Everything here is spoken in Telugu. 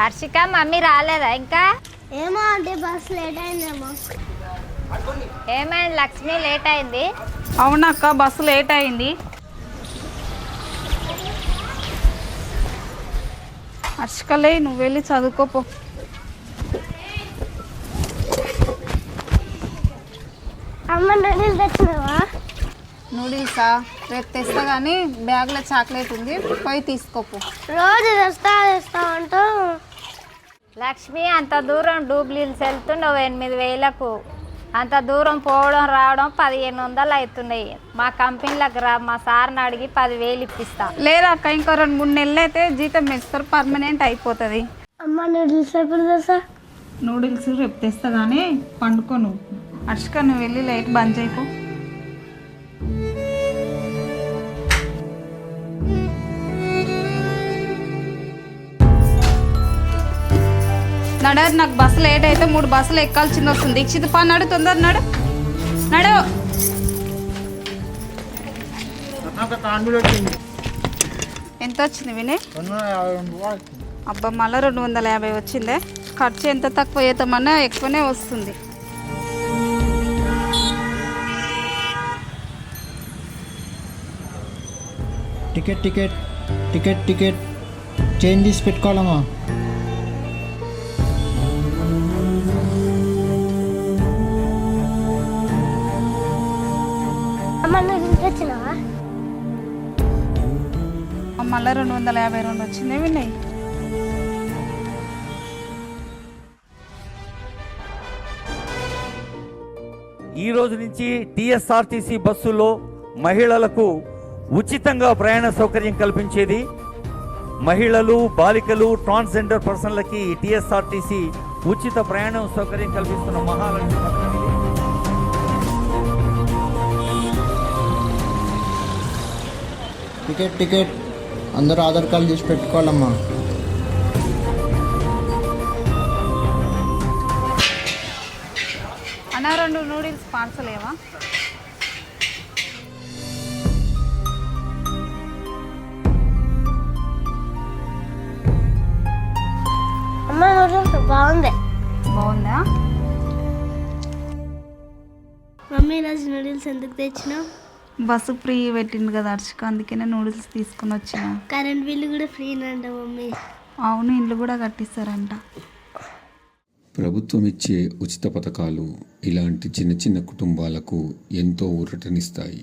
హర్షిక మమ్మీ రాలేదా ఇంకా? ఏమో అంటే బస్ లేట్ అయిందేమో. ఏమైంది లక్ష్మి, లేట్ అయింది? అవునక్క, బస్సు లేట్ అయింది. హర్షికలే, నువ్వు వెళ్ళి చదువుకోపో. అమ్మ నూడిల్స్ తెచ్చినావా? నూడిల్సా? రేపు తెస్తా కానీ బ్యాగ్లో చాక్లెట్ ఉంది, పోయి తీసుకోపో. రోజు తెస్తా అంటూ. లక్ష్మి, అంత దూరం డూబ్లీల్స్ వెళ్తున్నావు 8,000కు. అంత దూరం పోవడం రావడం 1,500 అవుతున్నాయి. మా కంపెనీలకు రా, మా సార్ని అడిగి 10,000 ఇప్పిస్తా. లేదా అక్క, ఇంకో 2-3 నెలలు అయితే జీతం ఇస్తారు, పర్మనెంట్ అయిపోతుంది. అమ్మ నూడిల్స్ ఎప్పుడు తెస్తా? నూడిల్స్ రేపు తెస్తా కానీ పండుకో నువ్వు. హర్షిక, నువ్వు వెళ్ళి లైట్ బంద్ చేయపో. నడు, నాకు బస్సు లేట్ అయితే 3 బస్సులు ఎక్కాల్సింది వస్తుంది. దీక్షిత్ పా, నడు తొందర, నడు నడు. ఎంత వచ్చింది వినయ్? అబ్బా, మళ్ళీ 250 వచ్చిందే. ఖర్చు ఎంత తక్కువ అవుతామన్నా ఎక్కువనే వస్తుంది. Ticket ticket ticket ticket change తీసి పెట్టుకోవాలమ్మా. అమ్మ నూడిల్స్ తెచ్చినావా? మళ్ళీ 252 వచ్చిందే వినయ్. ఈ రోజు నుంచి టీఎస్ఆర్టీసీ బస్సులో మహిళలకు ఉచితంగా ప్రయాణ సౌకర్యం కల్పించేది. మహిళలు, బాలికలు, ట్రాన్స్జెండర్ పర్సన్లకి టీఎస్ఆర్టీసీ ఉచిత ప్రయాణ సౌకర్యం కల్పిస్తున్న మహాలక్ష్మి పథకం ఇది. టికెట్ టికెట్ అందరూ ఆధార్ కార్డు తీసి పెట్టుకోవాలమ్మా. అన్నా, 2 నూడిల్స్ పార్సల్ ఏవా? అమ్మ నూడిల్స్ బాగుంది. బాగుందా? మమ్మీ ఈరోజు నూడిల్స్ ఎందుకు తెచ్చినావు? బస్సు ఫ్రీ పెట్టింది కదా హర్షిక, అందుకనే నూడిల్స్ తీసుకుని వచ్చిన. కరెంట్ బిల్లు కూడా ఫ్రీనంట మమ్మీ. అవును, ఇల్లు కూడా కట్టిస్తారంట. ప్రభుత్వం ఇచ్చే ఉచిత పథకాలు ఇలాంటి చిన్న చిన్న కుటుంబాలకు ఎంతో ఊరటనిస్తాయి.